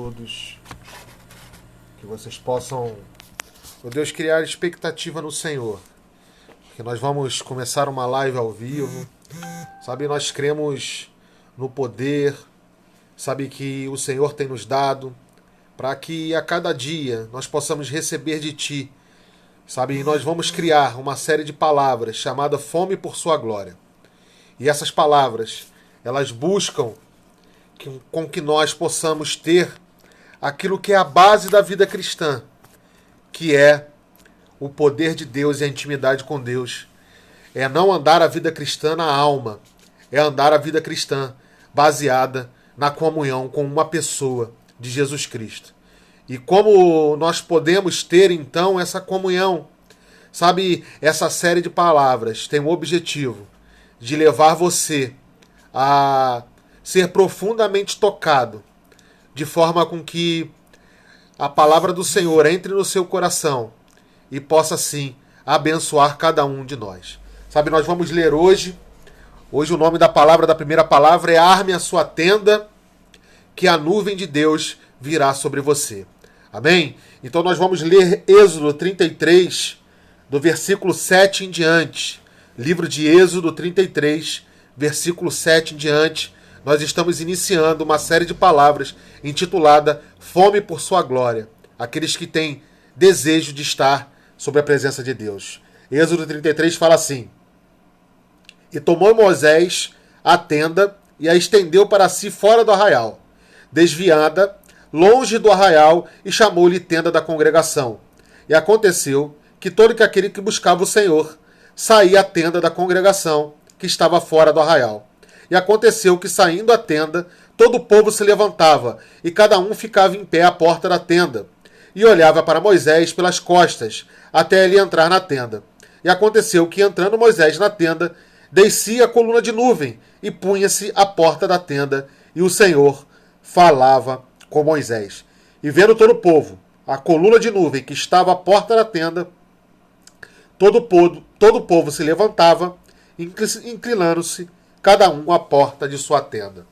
todos. Que vocês possam, ó Deus, criar expectativa no Senhor. Porque nós vamos começar uma live ao vivo. Sabe, nós cremos no poder. Sabe, que o Senhor tem nos dado. Para que a cada dia nós possamos receber de Ti. Sabe, nós vamos criar uma série de palavras chamada Fome por Sua Glória. E essas palavras, elas buscam com que nós possamos ter aquilo que é a base da vida cristã, que é o poder de Deus e a intimidade com Deus. É não andar a vida cristã na alma, é andar a vida cristã baseada na comunhão com uma pessoa de Jesus Cristo. E como nós podemos ter então essa comunhão? Sabe, essa série de palavras tem o objetivo de levar você a ser profundamente tocado, de forma com que a palavra do Senhor entre no seu coração e possa, assim, abençoar cada um de nós. Sabe, nós vamos ler hoje o nome da palavra, da primeira palavra é Arme a sua tenda, que a nuvem de Deus virá sobre você. Amém? Então nós vamos ler Êxodo 33, do versículo 7 em diante. Livro de Êxodo 33, versículo 7 em diante. Nós estamos iniciando uma série de palavras intitulada Fome por Sua Glória. Aqueles que têm desejo de estar sob a presença de Deus. Êxodo 33 fala assim: E tomou Moisés a tenda e a estendeu para si fora do arraial, desviada, longe do arraial, e chamou-lhe tenda da congregação. E aconteceu que todo aquele que buscava o Senhor saía à tenda da congregação, que estava fora do arraial. E aconteceu que, saindo a tenda, todo o povo se levantava, e cada um ficava em pé à porta da tenda, e olhava para Moisés pelas costas, até ele entrar na tenda. E aconteceu que, entrando Moisés na tenda, descia a coluna de nuvem, e punha-se à porta da tenda, e o Senhor falava com Moisés. E vendo todo o povo, a coluna de nuvem que estava à porta da tenda, todo o povo se levantava, inclinando-se, cada um à porta de sua tenda.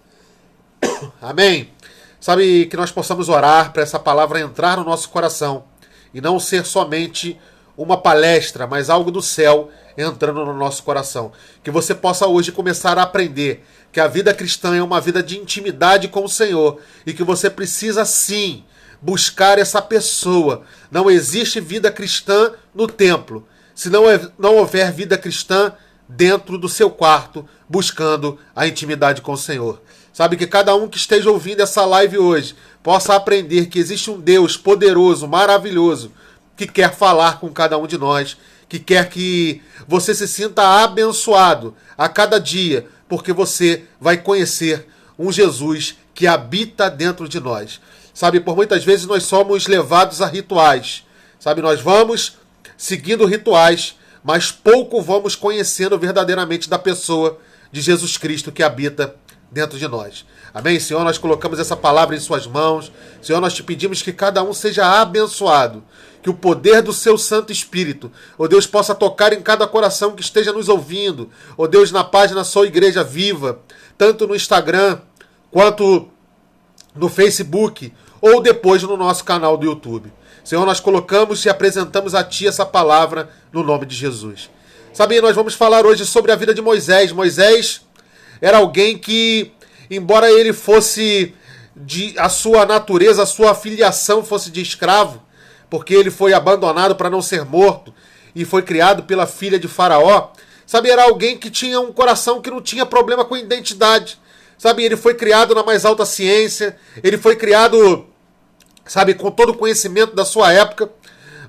Amém? Sabe, que nós possamos orar para essa palavra entrar no nosso coração e não ser somente uma palestra, mas algo do céu entrando no nosso coração. Que você possa hoje começar a aprender que a vida cristã é uma vida de intimidade com o Senhor e que você precisa sim buscar essa pessoa. Não existe vida cristã no templo, se não houver vida cristã dentro do seu quarto, buscando a intimidade com o Senhor. Sabe, que cada um que esteja ouvindo essa live hoje possa aprender que existe um Deus poderoso, maravilhoso, que quer falar com cada um de nós, que quer que você se sinta abençoado a cada dia, porque você vai conhecer um Jesus que habita dentro de nós. Sabe, por muitas vezes nós somos levados a rituais. Sabe, nós vamos seguindo rituais, mas pouco vamos conhecendo verdadeiramente da pessoa de Jesus Cristo que habita dentro de nós. Amém? Senhor, nós colocamos essa palavra em suas mãos. Senhor, nós te pedimos que cada um seja abençoado, que o poder do seu Santo Espírito, ó Deus, possa tocar em cada coração que esteja nos ouvindo, ó Deus, na página Sou Igreja Viva, tanto no Instagram, quanto no Facebook, ou depois no nosso canal do YouTube. Senhor, nós colocamos e apresentamos a Ti essa palavra no nome de Jesus. Sabe, nós vamos falar hoje sobre a vida de Moisés. Moisés era alguém que, embora ele fosse a sua natureza, a sua filiação fosse de escravo, porque ele foi abandonado para não ser morto e foi criado pela filha de Faraó, sabe, era alguém que tinha um coração que não tinha problema com identidade. Sabe, ele foi criado na mais alta ciência, ele foi criado, sabe, com todo o conhecimento da sua época,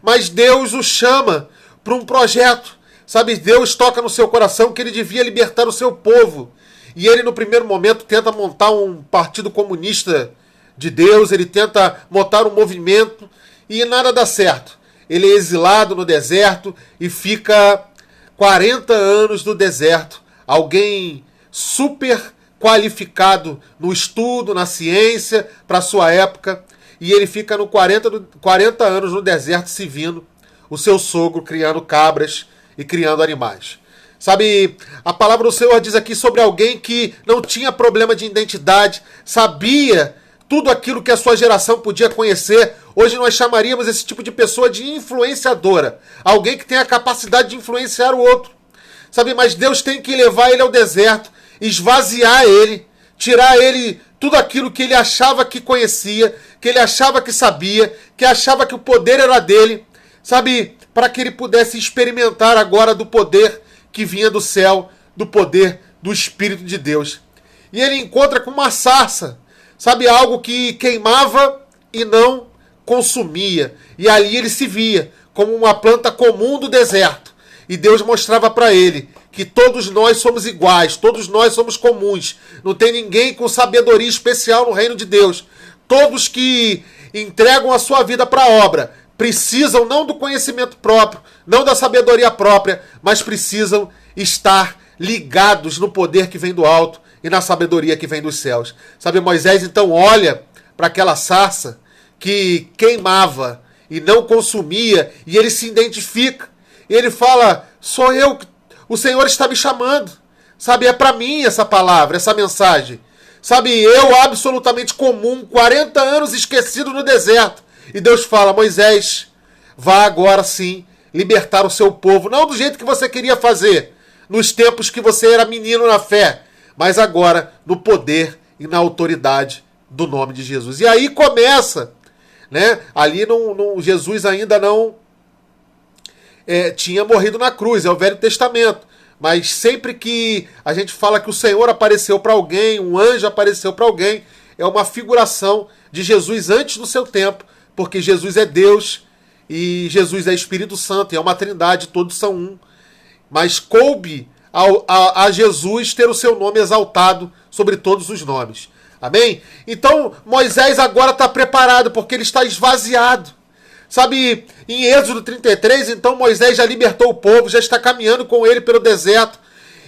mas Deus o chama para um projeto. Sabe, Deus toca no seu coração que ele devia libertar o seu povo. E ele, no primeiro momento, tenta montar um partido comunista de Deus, ele tenta montar um movimento e nada dá certo. Ele é exilado no deserto e fica 40 anos no deserto. Alguém super qualificado no estudo, na ciência, para a sua época. E ele fica no 40 anos no deserto servindo o seu sogro, criando cabras e criando animais. Sabe, a palavra do Senhor diz aqui sobre alguém que não tinha problema de identidade, sabia tudo aquilo que a sua geração podia conhecer. Hoje nós chamaríamos esse tipo de pessoa de influenciadora. Alguém que tem a capacidade de influenciar o outro. Sabe, mas Deus tem que levar ele ao deserto, esvaziar ele, tirar ele tudo aquilo que ele achava que conhecia, que ele achava que sabia, que achava que o poder era dele, sabe, para que ele pudesse experimentar agora do poder que vinha do céu, do poder do Espírito de Deus. E ele encontra com uma sarça, sabe, algo que queimava e não consumia. E ali ele se via como uma planta comum do deserto. E Deus mostrava para ele que todos nós somos iguais, todos nós somos comuns. Não tem ninguém com sabedoria especial no reino de Deus. Todos que entregam a sua vida para a obra precisam não do conhecimento próprio, não da sabedoria própria, mas precisam estar ligados no poder que vem do alto e na sabedoria que vem dos céus. Sabe, Moisés então olha para aquela sarça que queimava e não consumia, e ele se identifica. E ele fala, sou eu, o Senhor está me chamando. Sabe, é para mim essa palavra, essa mensagem. Sabe, eu absolutamente comum, 40 anos esquecido no deserto. E Deus fala, Moisés, vá agora sim libertar o seu povo. Não do jeito que você queria fazer, nos tempos que você era menino na fé, mas agora no poder e na autoridade do nome de Jesus. E aí começa, né? Ali Jesus ainda não tinha morrido na cruz, é o Velho Testamento. Mas sempre que a gente fala que o Senhor apareceu para alguém, um anjo apareceu para alguém, é uma figuração de Jesus antes do seu tempo, porque Jesus é Deus e Jesus é Espírito Santo, e é uma trindade, todos são um. Mas coube a Jesus ter o seu nome exaltado sobre todos os nomes. Amém? Então Moisés agora está preparado, porque ele está esvaziado. Sabe, em Êxodo 33, então Moisés já libertou o povo, já está caminhando com ele pelo deserto.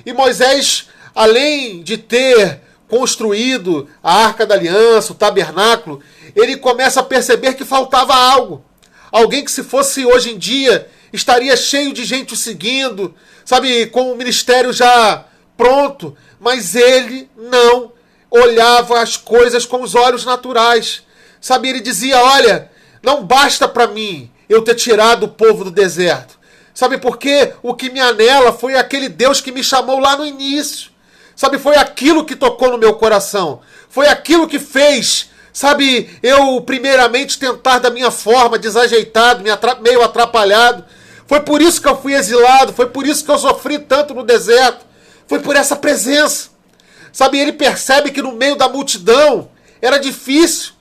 E Moisés, além de ter construído a Arca da Aliança, o tabernáculo, ele começa a perceber que faltava algo. Alguém que, se fosse hoje em dia, estaria cheio de gente o seguindo, sabe, com o ministério já pronto. Mas ele não olhava as coisas com os olhos naturais. Sabe, ele dizia, olha, não basta para mim eu ter tirado o povo do deserto. Sabe por quê? O que me anela foi aquele Deus que me chamou lá no início. Sabe, foi aquilo que tocou no meu coração. Foi aquilo que fez, sabe, eu primeiramente tentar da minha forma, desajeitado, meio atrapalhado. Foi por isso que eu fui exilado, foi por isso que eu sofri tanto no deserto. Foi por essa presença. Sabe, ele percebe que no meio da multidão era difícil.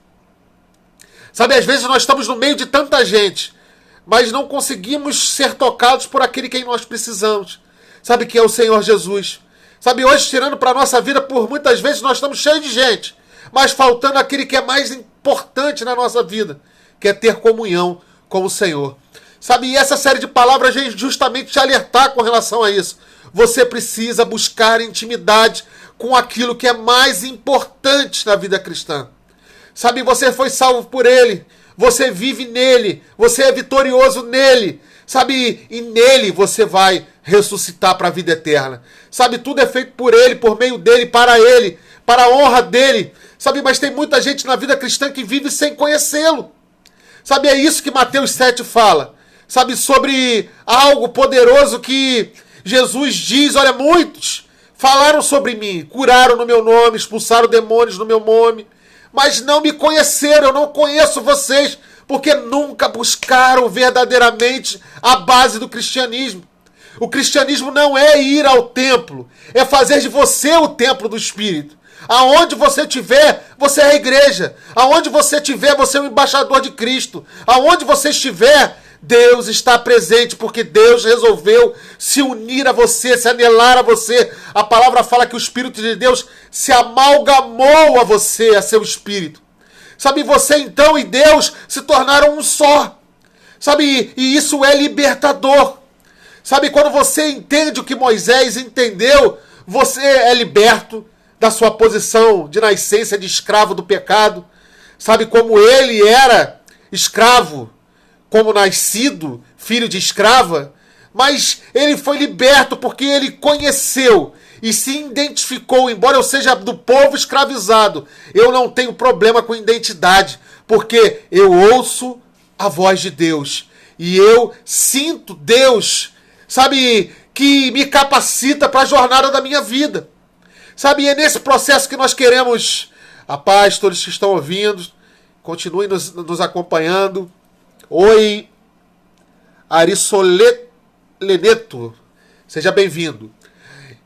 Sabe, às vezes nós estamos no meio de tanta gente, mas não conseguimos ser tocados por aquele quem nós precisamos. Sabe, que é o Senhor Jesus. Sabe, hoje, tirando para a nossa vida, por muitas vezes nós estamos cheios de gente, mas faltando aquele que é mais importante na nossa vida, que é ter comunhão com o Senhor. Sabe, e essa série de palavras vem justamente te alertar com relação a isso. Você precisa buscar intimidade com aquilo que é mais importante na vida cristã. Sabe, você foi salvo por Ele, você vive nele, você é vitorioso nele. Sabe, e nele você vai ressuscitar para a vida eterna. Sabe, tudo é feito por Ele, por meio dEle, para a honra dEle. Sabe, mas tem muita gente na vida cristã que vive sem conhecê-lo. Sabe, é isso que Mateus 7 fala. Sabe, sobre algo poderoso que Jesus diz, olha, muitos falaram sobre mim, curaram no meu nome, expulsaram demônios no meu nome, mas não me conheceram, eu não conheço vocês, porque nunca buscaram verdadeiramente a base do cristianismo. O cristianismo não é ir ao templo, é fazer de você o templo do Espírito. Aonde você estiver, você é a igreja. Aonde você estiver, você é o embaixador de Cristo. Aonde você estiver, Deus está presente, porque Deus resolveu se unir a você, se anelar a você. A palavra fala que o Espírito de Deus se amalgamou a você, a seu Espírito. Sabe, você então e Deus se tornaram um só. Sabe, e isso é libertador. Sabe, quando você entende o que Moisés entendeu, você é liberto da sua posição de nascença de escravo do pecado. Sabe, como ele era escravo, como nascido, filho de escrava, mas ele foi liberto porque ele conheceu e se identificou, embora eu seja do povo escravizado, eu não tenho problema com identidade, porque eu ouço a voz de Deus e eu sinto Deus, sabe, que me capacita para a jornada da minha vida. Sabe, e é nesse processo que nós queremos a paz, todos que estão ouvindo, continuem nos acompanhando. Oi, Arisoleneto, seja bem-vindo.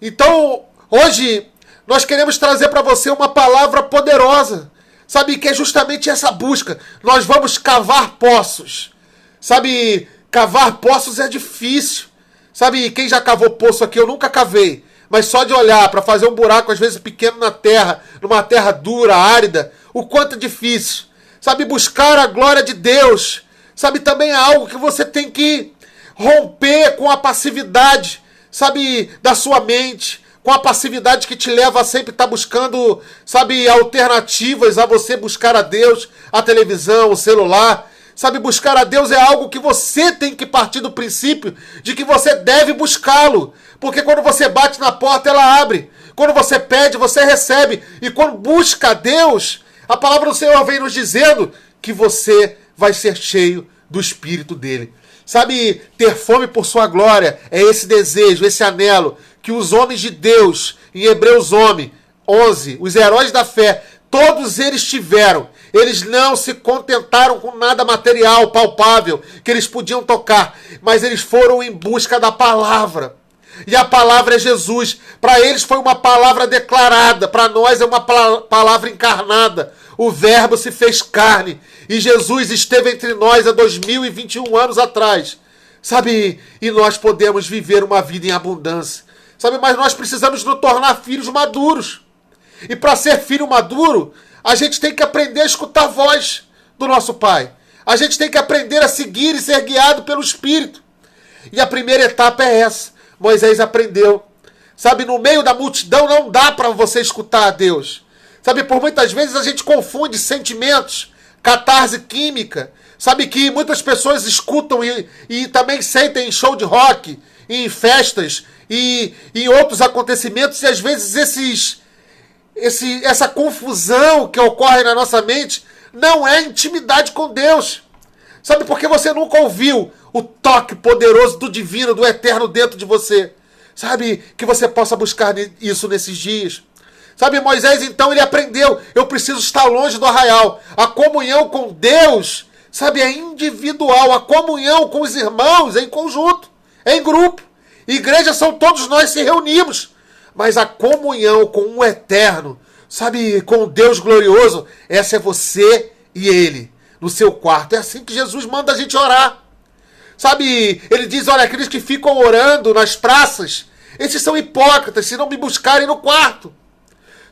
Então, hoje, nós queremos trazer para você uma palavra poderosa, sabe, que é justamente essa busca. Nós vamos cavar poços, sabe, cavar poços é difícil, sabe, quem já cavou poço aqui, eu nunca cavei, mas só de olhar para fazer um buraco, às vezes pequeno na terra, numa terra dura, árida, o quanto é difícil, sabe, buscar a glória de Deus, sabe, também é algo que você tem que romper com a passividade, sabe, da sua mente, com a passividade que te leva a sempre estar buscando, sabe, alternativas a você buscar a Deus, a televisão, o celular. Sabe, buscar a Deus é algo que você tem que partir do princípio de que você deve buscá-lo. Porque quando você bate na porta, ela abre. Quando você pede, você recebe. E quando busca a Deus, a palavra do Senhor vem nos dizendo que você vai ser cheio do Espírito dele. Sabe, ter fome por sua glória é esse desejo, esse anelo que os homens de Deus, em Hebreus 11, os heróis da fé, todos eles tiveram. Eles não se contentaram com nada material, palpável, que eles podiam tocar, mas eles foram em busca da palavra. E a palavra é Jesus. Para eles foi uma palavra declarada, para nós é uma palavra encarnada. O verbo se fez carne e Jesus esteve entre nós há 2021 anos atrás. Sabe, e nós podemos viver uma vida em abundância. Sabe, mas nós precisamos nos tornar filhos maduros. E para ser filho maduro, a gente tem que aprender a escutar a voz do nosso Pai. A gente tem que aprender a seguir e ser guiado pelo Espírito. E a primeira etapa é essa. Moisés aprendeu. Sabe, no meio da multidão não dá para você escutar a Deus. Sabe, por muitas vezes a gente confunde sentimentos, catarse química. Sabe que muitas pessoas escutam e também sentem em show de rock, em festas e em outros acontecimentos. E às vezes essa confusão que ocorre na nossa mente não é intimidade com Deus. Sabe, porque você nunca ouviu o toque poderoso do divino, do eterno dentro de você. Sabe, que você possa buscar isso nesses dias. Sabe, Moisés, então, ele aprendeu. Eu preciso estar longe do arraial. A comunhão com Deus, sabe, é individual. A comunhão com os irmãos é em conjunto, é em grupo. Igreja são todos nós se reunimos. Mas a comunhão com o eterno, sabe, com o Deus glorioso, essa é você e ele, no seu quarto. É assim que Jesus manda a gente orar. Sabe, ele diz, olha, aqueles que ficam orando nas praças, esses são hipócritas, se não me buscarem no quarto.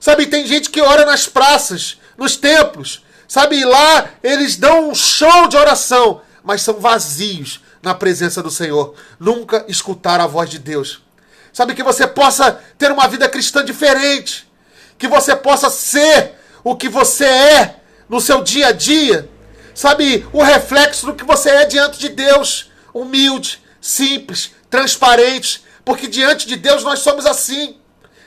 Sabe, tem gente que ora nas praças, nos templos. Sabe, e lá eles dão um show de oração, mas são vazios na presença do Senhor. Nunca escutaram a voz de Deus. Sabe, que você possa ter uma vida cristã diferente. Que você possa ser o que você é no seu dia a dia. Sabe, o reflexo do que você é diante de Deus. Humilde, simples, transparente. Porque diante de Deus nós somos assim.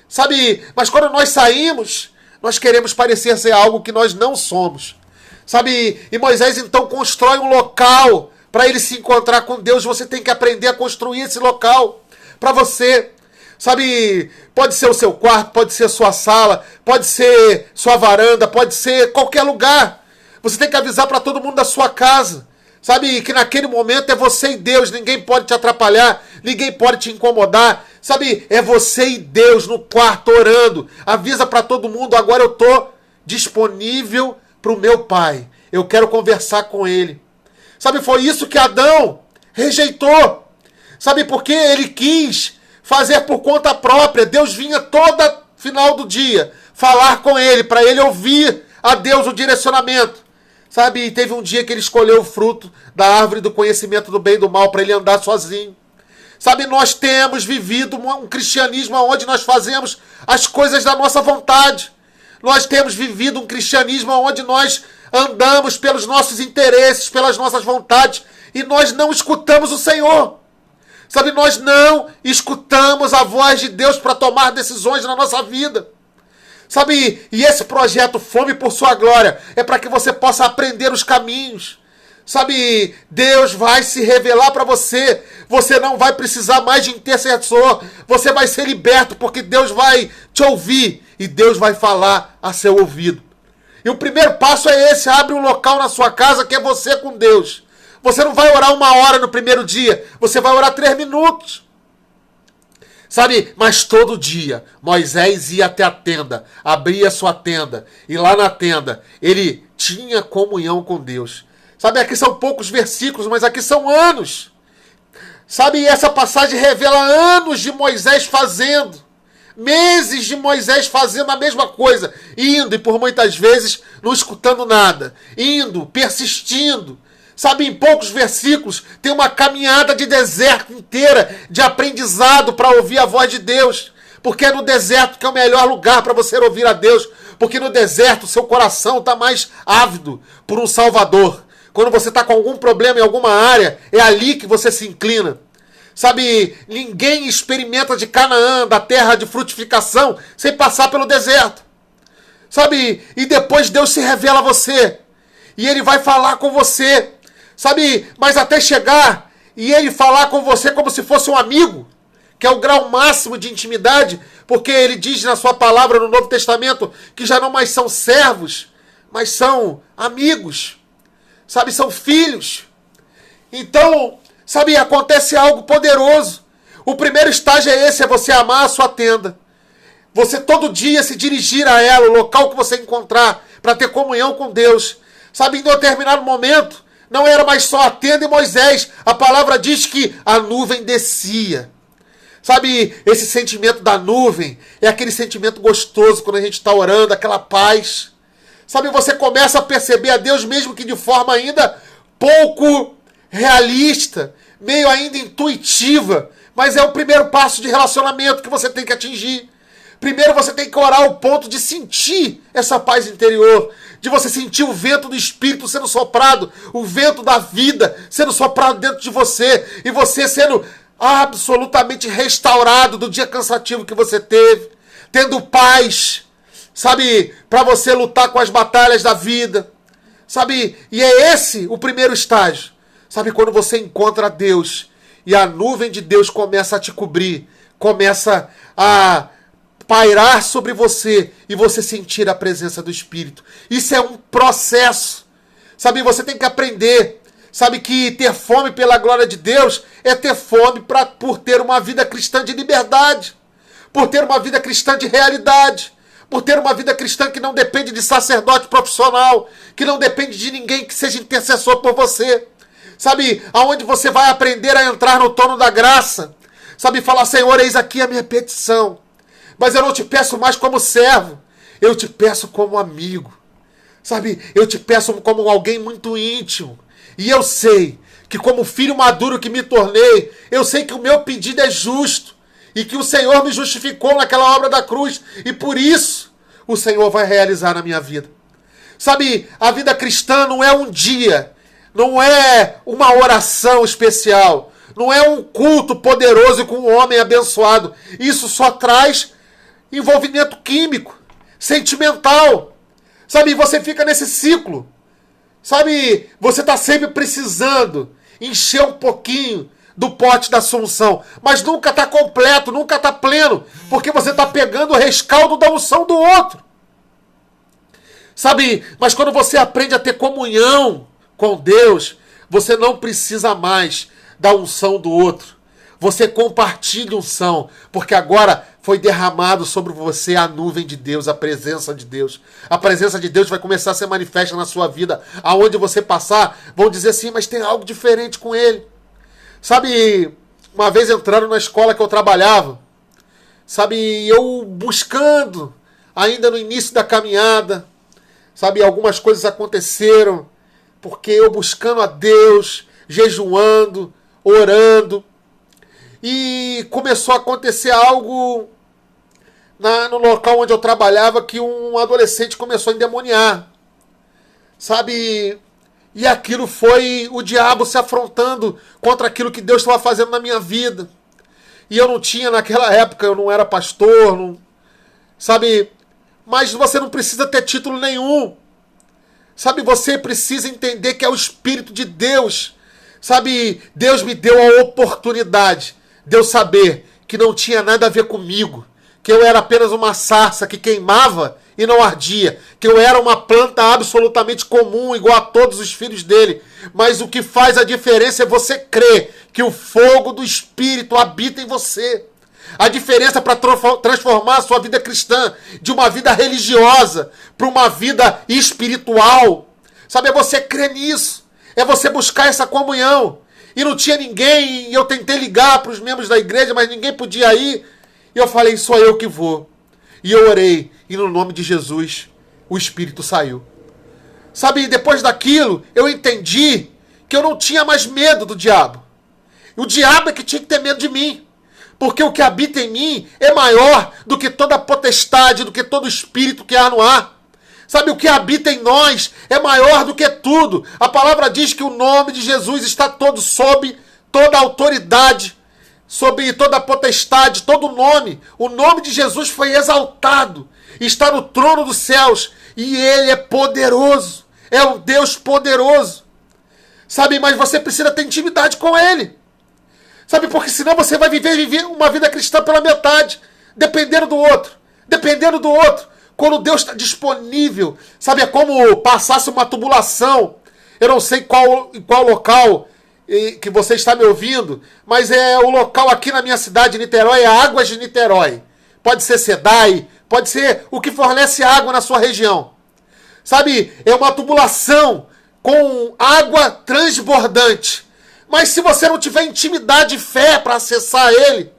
Sabe, mas quando nós saímos, nós queremos parecer ser algo que nós não somos. Sabe, e Moisés então constrói um local para ele se encontrar com Deus. Você tem que aprender a construir esse local para você. Sabe, pode ser o seu quarto, pode ser a sua sala, pode ser sua varanda, pode ser qualquer lugar. Você tem que avisar para todo mundo da sua casa. Sabe, que naquele momento é você e Deus, ninguém pode te atrapalhar, ninguém pode te incomodar. Sabe, é você e Deus no quarto orando. Avisa para todo mundo, agora eu estou disponível para o meu Pai. Eu quero conversar com Ele. Sabe, foi isso que Adão rejeitou. Sabe, porque ele quis fazer por conta própria. Deus vinha toda final do dia falar com ele, para ele ouvir a Deus o direcionamento. Sabe, teve um dia que ele escolheu o fruto da árvore do conhecimento do bem e do mal para ele andar sozinho. Sabe, nós temos vivido um cristianismo onde nós fazemos as coisas da nossa vontade. Nós temos vivido um cristianismo onde nós andamos pelos nossos interesses, pelas nossas vontades, e nós não escutamos o Senhor. Sabe, nós não escutamos a voz de Deus para tomar decisões na nossa vida. Sabe, e esse projeto Fome por Sua Glória é para que você possa aprender os caminhos. Sabe, Deus vai se revelar para você. Você não vai precisar mais de intercessor. Você vai ser liberto porque Deus vai te ouvir e Deus vai falar a seu ouvido. E o primeiro passo é esse: abre um local na sua casa que é você com Deus. Você não vai orar 1 hora no primeiro dia, você vai orar 3 minutos. Sabe, mas todo dia Moisés ia até a tenda, abria a sua tenda, e lá na tenda ele tinha comunhão com Deus. Sabe, aqui são poucos versículos, mas aqui são anos. Sabe, essa passagem revela anos de Moisés fazendo, meses de Moisés fazendo a mesma coisa, indo e por muitas vezes não escutando nada, indo, persistindo. Sabe, em poucos versículos tem uma caminhada de deserto inteira, de aprendizado para ouvir a voz de Deus. Porque é no deserto que é o melhor lugar para você ouvir a Deus. Porque no deserto seu coração está mais ávido por um Salvador. Quando você está com algum problema em alguma área, é ali que você se inclina. Sabe, ninguém experimenta de Canaã, da terra de frutificação, sem passar pelo deserto. Sabe, e depois Deus se revela a você. E Ele vai falar com você. Sabe, mas até chegar e Ele falar com você como se fosse um amigo, que é o grau máximo de intimidade, porque Ele diz na sua palavra no Novo Testamento que já não mais são servos, mas são amigos. Sabe, são filhos. Então, sabe, acontece algo poderoso. O primeiro estágio é esse, é você amar a sua tenda. Você todo dia se dirigir a ela, o local que você encontrar, para ter comunhão com Deus. Sabe, em determinado momento, não era mais só a tenda e Moisés. A palavra diz que a nuvem descia. Sabe, esse sentimento da nuvem é aquele sentimento gostoso quando a gente está orando, aquela paz. Sabe, você começa a perceber a Deus, mesmo que de forma ainda pouco realista, meio ainda intuitiva. Mas é o primeiro passo de relacionamento que você tem que atingir. Primeiro você tem que orar ao ponto de sentir essa paz interior, de você sentir o vento do Espírito sendo soprado, o vento da vida sendo soprado dentro de você, e você sendo absolutamente restaurado do dia cansativo que você teve, tendo paz, sabe, para você lutar com as batalhas da vida, sabe, e é esse o primeiro estágio, sabe, quando você encontra Deus, e a nuvem de Deus começa a te cobrir, começa a pairar sobre você e você sentir a presença do Espírito. Isso é um processo. Sabe, você tem que aprender. Sabe que ter fome pela glória de Deus é ter fome por ter uma vida cristã de liberdade, por ter uma vida cristã de realidade, por ter uma vida cristã que não depende de sacerdote profissional, que não depende de ninguém que seja intercessor por você. Sabe, aonde você vai aprender a entrar no trono da graça. Sabe, falar: Senhor, eis aqui a minha petição. Mas eu não te peço mais como servo, eu te peço como amigo. Sabe, eu te peço como alguém muito íntimo. E eu sei que como filho maduro que me tornei, eu sei que o meu pedido é justo. E que o Senhor me justificou naquela obra da cruz. E por isso o Senhor vai realizar na minha vida. Sabe, a vida cristã não é um dia, não é uma oração especial, não é um culto poderoso com um homem abençoado. Isso só traz envolvimento químico, sentimental. Sabe, você fica nesse ciclo. Sabe, você está sempre precisando encher um pouquinho do pote da sua unção, mas nunca está completo, nunca está pleno, porque você está pegando o rescaldo da unção do outro. Sabe, mas quando você aprende a ter comunhão com Deus, você não precisa mais da unção do outro. Você compartilha unção, porque agora foi derramado sobre você a nuvem de Deus, a presença de Deus. A presença de Deus vai começar a ser manifesta na sua vida. Aonde você passar, vão dizer assim: mas tem algo diferente com ele. Sabe, uma vez entrando na escola que eu trabalhava, sabe, eu buscando, ainda no início da caminhada, sabe, algumas coisas aconteceram, porque eu buscando a Deus, jejuando, orando, e começou a acontecer algo no local onde eu trabalhava, que um adolescente começou a endemoniar. Sabe, E aquilo foi o diabo se afrontando contra aquilo que Deus estava fazendo na minha vida. E eu não tinha naquela época, eu não era pastor, não, sabe? Mas você não precisa ter título nenhum. Sabe, você precisa entender que é o Espírito de Deus. Sabe, Deus me deu a oportunidade de eu saber que não tinha nada a ver comigo. Que eu era apenas uma sarça que queimava e não ardia. Que eu era uma planta absolutamente comum, igual a todos os filhos dele. Mas o que faz a diferença é você crer que o fogo do Espírito habita em você. A diferença para transformar a sua vida cristã de uma vida religiosa para uma vida espiritual, sabe, é você crer nisso. É você buscar essa comunhão. E não tinha ninguém, e eu tentei ligar para os membros da igreja, mas ninguém podia ir. E eu falei, sou eu que vou. E eu orei, e no nome de Jesus, o Espírito saiu. Sabe, depois daquilo, eu entendi que eu não tinha mais medo do diabo. O diabo é que tinha que ter medo de mim. Porque o que habita em mim é maior do que toda potestade, do que todo espírito que há no ar. Sabe, o que habita em nós é maior do que tudo. A palavra diz que o nome de Jesus está todo sob toda a autoridade, sob toda a potestade, todo o nome. O nome de Jesus foi exaltado, está no trono dos céus e ele é poderoso, é um Deus poderoso. Sabe, mas você precisa ter intimidade com ele. Sabe, porque senão você vai viver uma vida cristã pela metade, dependendo do outro. Quando Deus está disponível, sabe, é como passasse uma tubulação. Eu não sei em qual local que você está me ouvindo, mas é o local aqui na minha cidade, Niterói, é Águas de Niterói. Pode ser SEDAI, pode ser o que fornece água na sua região. Sabe, é uma tubulação com água transbordante. Mas se você não tiver intimidade e fé para acessar ele,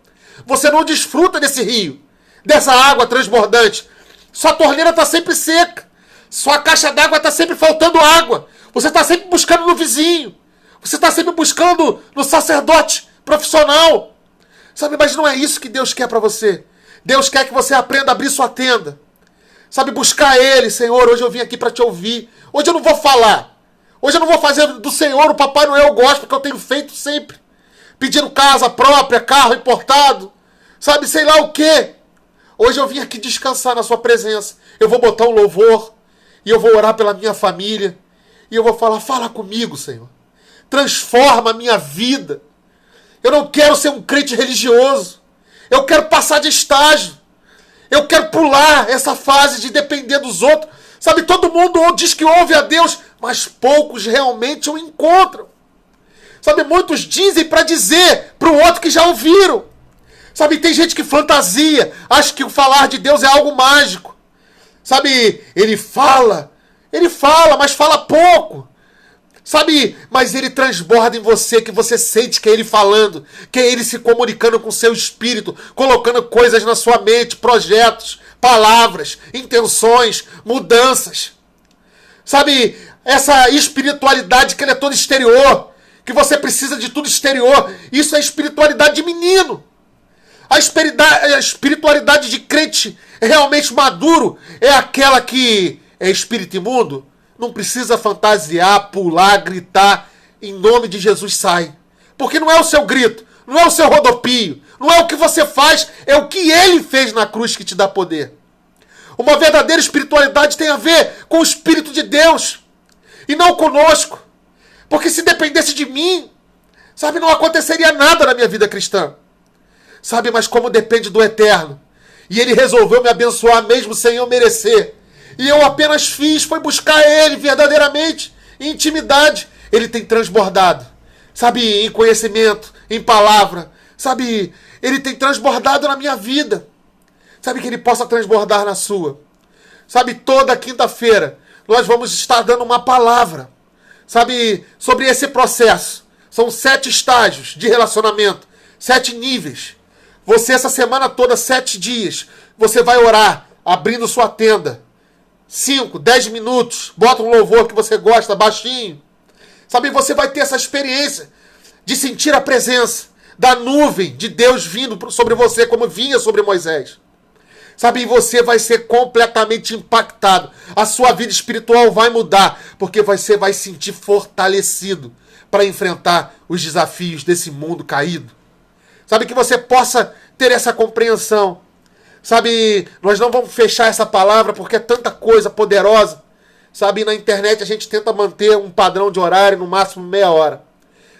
você não desfruta desse rio, dessa água transbordante. Sua torneira está sempre seca. Sua caixa d'água está sempre faltando água. Você está sempre buscando no vizinho. Você está sempre buscando no sacerdote profissional. Sabe, mas não é isso que Deus quer para você. Deus quer que você aprenda a abrir sua tenda. Sabe, buscar ele. Senhor, hoje eu vim aqui para te ouvir. Hoje eu não vou falar. Hoje eu não vou fazer do Senhor o Papai Noel gospel que eu tenho feito sempre. Pedindo casa própria, carro importado. Sabe, sei lá o quê. Hoje eu vim aqui descansar na sua presença. Eu vou botar um louvor. E eu vou orar pela minha família. E eu vou falar, fala comigo, Senhor. Transforma a minha vida. Eu não quero ser um crente religioso. Eu quero passar de estágio. Eu quero pular essa fase de depender dos outros. Sabe, todo mundo diz que ouve a Deus, mas poucos realmente o encontram. Sabe, muitos dizem para dizer para o outro que já ouviram. Sabe, tem gente que fantasia, acha que o falar de Deus é algo mágico. Sabe, ele fala, mas fala pouco. Sabe, mas ele transborda em você, que você sente que é ele falando, que é ele se comunicando com o seu espírito, colocando coisas na sua mente, projetos, palavras, intenções, mudanças. Sabe, essa espiritualidade que ele é toda exterior, que você precisa de tudo exterior, isso é espiritualidade de menino. A espiritualidade de crente realmente maduro é aquela que é espírito imundo. Não precisa fantasiar, pular, gritar. Em nome de Jesus, sai. Porque não é o seu grito, não é o seu rodopio, não é o que você faz, é o que ele fez na cruz que te dá poder. Uma verdadeira espiritualidade tem a ver com o Espírito de Deus e não conosco. Porque se dependesse de mim, sabe, não aconteceria nada na minha vida cristã. Sabe, mas como depende do Eterno, e ele resolveu me abençoar mesmo sem eu merecer, e eu apenas foi buscar ele verdadeiramente, em intimidade. Ele tem transbordado, sabe, em conhecimento, em palavra, sabe, ele tem transbordado na minha vida, sabe, que ele possa transbordar na sua. Sabe, toda quinta-feira nós vamos estar dando uma palavra, sabe, sobre esse processo. São 7 estágios de relacionamento, 7 níveis. Você, essa semana toda, 7 dias, você vai orar, abrindo sua tenda. 5, 10 minutos, bota um louvor que você gosta, baixinho. Sabe, você vai ter essa experiência de sentir a presença da nuvem de Deus vindo sobre você, como vinha sobre Moisés. Sabe, e você vai ser completamente impactado. A sua vida espiritual vai mudar, porque você vai se sentir fortalecido para enfrentar os desafios desse mundo caído. Sabe, que você possa ter essa compreensão. Sabe, nós não vamos fechar essa palavra porque é tanta coisa poderosa. Sabe, na internet a gente tenta manter um padrão de horário, no máximo meia hora.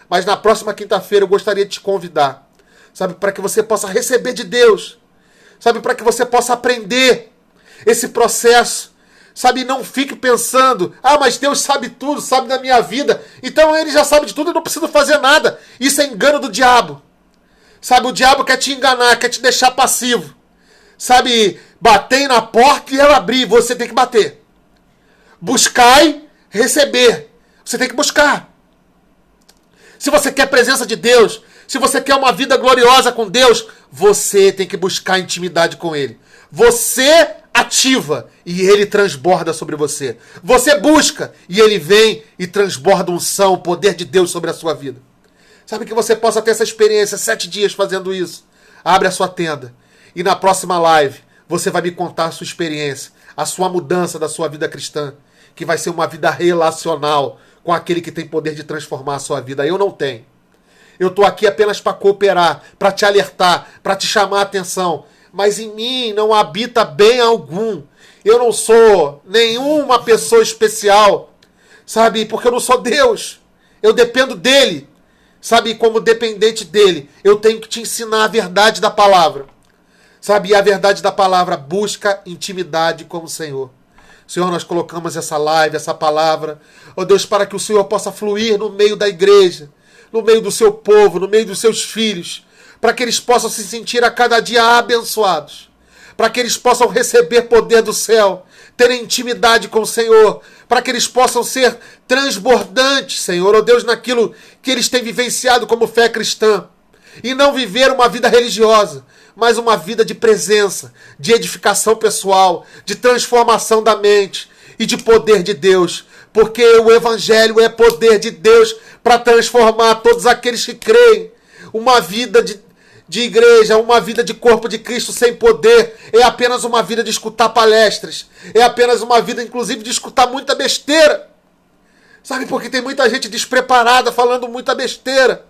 Mas na próxima quinta-feira eu gostaria de te convidar, sabe, para que você possa receber de Deus. Sabe, para que você possa aprender esse processo. Sabe, não fique pensando, mas Deus sabe tudo, sabe da minha vida. Então Ele já sabe de tudo e não preciso fazer nada. Isso é engano do diabo. Sabe, o diabo quer te enganar, quer te deixar passivo. Sabe, batei na porta e ela abrir, você tem que bater. Buscai, receber. Você tem que buscar. Se você quer a presença de Deus, se você quer uma vida gloriosa com Deus, você tem que buscar intimidade com Ele. Você ativa e Ele transborda sobre você. Você busca e Ele vem e transborda unção, o poder de Deus sobre a sua vida. Sabe, que você possa ter essa experiência, 7 dias fazendo isso. Abre a sua tenda e na próxima live você vai me contar a sua experiência, a sua mudança da sua vida cristã, que vai ser uma vida relacional com aquele que tem poder de transformar a sua vida. Eu não tenho. Eu estou aqui apenas para cooperar, para te alertar, para te chamar a atenção. Mas em mim não habita bem algum. Eu não sou nenhuma pessoa especial, sabe? Porque eu não sou Deus. Eu dependo dEle. Sabe? Como dependente dEle, eu tenho que te ensinar a verdade da palavra. Sabe? E a verdade da palavra busca intimidade com o Senhor. Senhor, nós colocamos essa live, essa palavra, ó Deus, para que o Senhor possa fluir no meio da igreja, no meio do seu povo, no meio dos seus filhos, para que eles possam se sentir a cada dia abençoados, para que eles possam receber poder do céu, terem intimidade com o Senhor, para que eles possam ser transbordantes, Senhor, ó Deus, naquilo que eles têm vivenciado como fé cristã, e não viver uma vida religiosa, mas uma vida de presença, de edificação pessoal, de transformação da mente e de poder de Deus. Porque o Evangelho é poder de Deus para transformar todos aqueles que creem. Uma vida de igreja, uma vida de corpo de Cristo sem poder é apenas uma vida de escutar palestras. É apenas uma vida, inclusive, de escutar muita besteira. Sabe, porque tem muita gente despreparada falando muita besteira.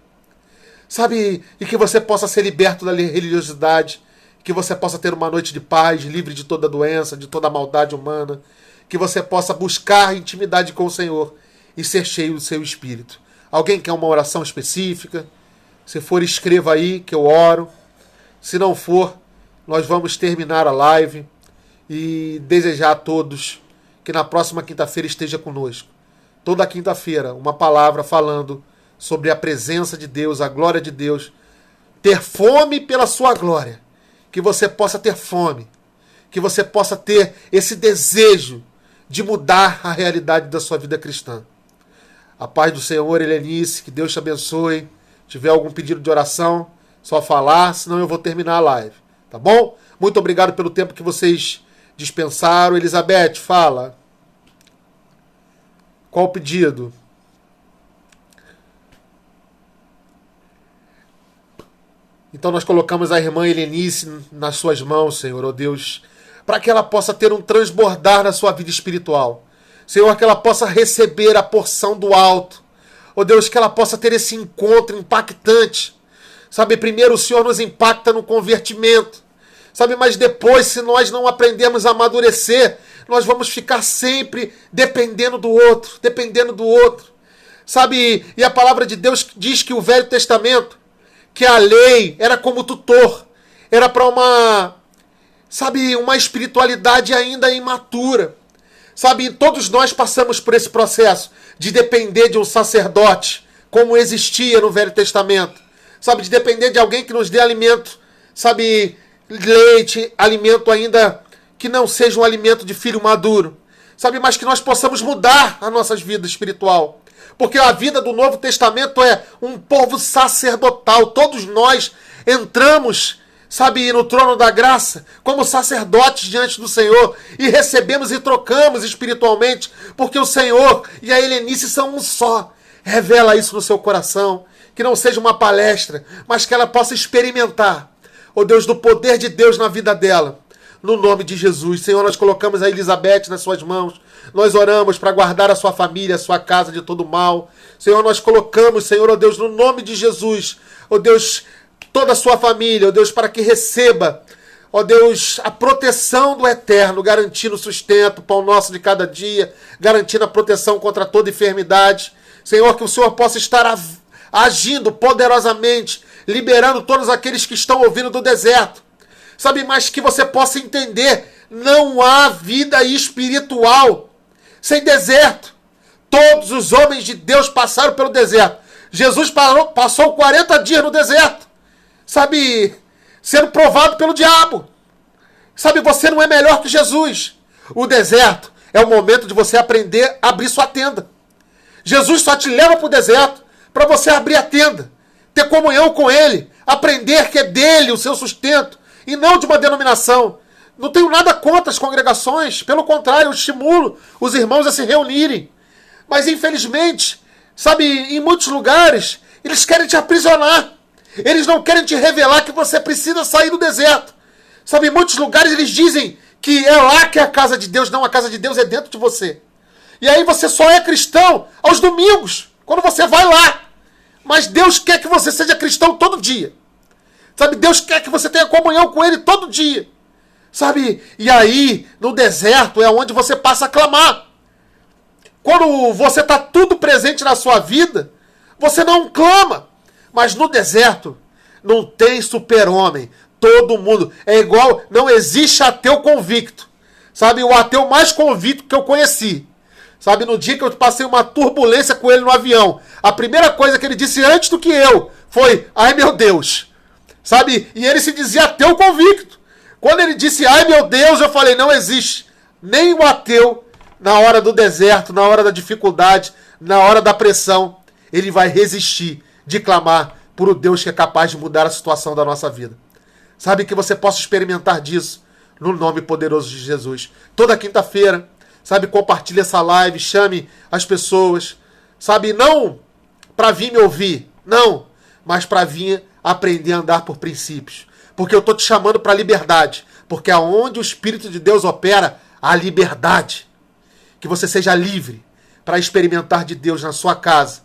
Sabe, e que você possa ser liberto da religiosidade, que você possa ter uma noite de paz, livre de toda doença, de toda maldade humana, que você possa buscar intimidade com o Senhor e ser cheio do seu Espírito. Alguém quer uma oração específica? Se for, escreva aí que eu oro. Se não for, nós vamos terminar a live e desejar a todos que na próxima quinta-feira esteja conosco. Toda quinta-feira, uma palavra falando sobre a presença de Deus, a glória de Deus. Ter fome pela sua glória. Que você possa ter fome. Que você possa ter esse desejo de mudar a realidade da sua vida cristã. A paz do Senhor, Helenice, que Deus te abençoe. Se tiver algum pedido de oração, só falar, senão eu vou terminar a live. Tá bom? Muito obrigado pelo tempo que vocês dispensaram. Elizabeth, fala. Qual o pedido? Então nós colocamos a irmã Helenice nas suas mãos, Senhor, ó Deus, para que ela possa ter um transbordar na sua vida espiritual. Senhor, que ela possa receber a porção do alto. Ó Deus, que ela possa ter esse encontro impactante. Sabe, primeiro o Senhor nos impacta no convertimento. Sabe, mas depois, se nós não aprendermos a amadurecer, nós vamos ficar sempre dependendo do outro, dependendo do outro. Sabe, e a palavra de Deus diz que o Velho Testamento, que a lei era como tutor, era para uma espiritualidade ainda imatura. Sabe, todos nós passamos por esse processo de depender de um sacerdote, como existia no Velho Testamento. Sabe, de depender de alguém que nos dê alimento, sabe, leite, alimento ainda que não seja um alimento de filho maduro. Sabe, mas que nós possamos mudar a nossa vida espiritual. Porque a vida do Novo Testamento é um povo sacerdotal. Todos nós entramos, sabe, no trono da graça, como sacerdotes diante do Senhor, e recebemos e trocamos espiritualmente, porque o Senhor e a Helenice são um só. Revela isso no seu coração, que não seja uma palestra, mas que ela possa experimentar, ó Deus, do poder de Deus na vida dela, no nome de Jesus. Senhor, nós colocamos a Elizabeth nas suas mãos. Nós oramos para guardar a sua família, a sua casa de todo mal. Senhor, nós colocamos, Senhor, ó Deus, no nome de Jesus, ó Deus, toda a sua família, ó Deus, para que receba, ó Deus, a proteção do Eterno, garantindo o sustento, o pão nosso de cada dia, garantindo a proteção contra toda enfermidade. Senhor, que o Senhor possa estar agindo poderosamente, liberando todos aqueles que estão ouvindo do deserto. Sabe, mas que você possa entender, não há vida espiritual sem deserto. Todos os homens de Deus passaram pelo deserto. Jesus passou 40 dias no deserto, sabe, sendo provado pelo diabo. Sabe, você não é melhor que Jesus. O deserto é o momento de você aprender a abrir sua tenda. Jesus só te leva para o deserto para você abrir a tenda, ter comunhão com Ele, aprender que é dele o seu sustento e não de uma denominação. Não tenho nada contra as congregações, pelo contrário, eu estimulo os irmãos a se reunirem. Mas infelizmente, sabe, em muitos lugares, eles querem te aprisionar. Eles não querem te revelar que você precisa sair do deserto. Sabe, em muitos lugares eles dizem que é lá que é a casa de Deus. Não, a casa de Deus é dentro de você. E aí você só é cristão aos domingos, quando você vai lá. Mas Deus quer que você seja cristão todo dia. Sabe, Deus quer que você tenha comunhão com Ele todo dia. Sabe, e aí, no deserto é onde você passa a clamar. Quando você está tudo presente na sua vida, você não clama. Mas no deserto, não tem super-homem. Todo mundo é igual, não existe ateu convicto. Sabe, o ateu mais convicto que eu conheci. Sabe, no dia que eu passei uma turbulência com ele no avião, a primeira coisa que ele disse antes do que eu foi, ai meu Deus. Sabe, e ele se dizia ateu convicto. Quando ele disse, ai meu Deus, eu falei, não existe nem o ateu na hora do deserto, na hora da dificuldade, na hora da pressão, ele vai resistir de clamar por o Deus que é capaz de mudar a situação da nossa vida. Sabe, que você possa experimentar disso no nome poderoso de Jesus. Toda quinta-feira, sabe, compartilhe essa live, chame as pessoas, sabe, não para vir me ouvir, não, mas para vir aprender a andar por princípios. Porque eu estou te chamando para a liberdade. Porque aonde o Espírito de Deus opera, há liberdade. Que você seja livre para experimentar de Deus na sua casa,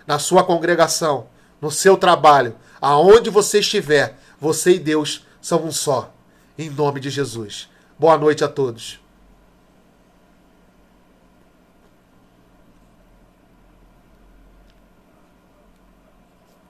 na sua congregação, no seu trabalho, aonde você estiver, você e Deus são um só. Em nome de Jesus. Boa noite a todos.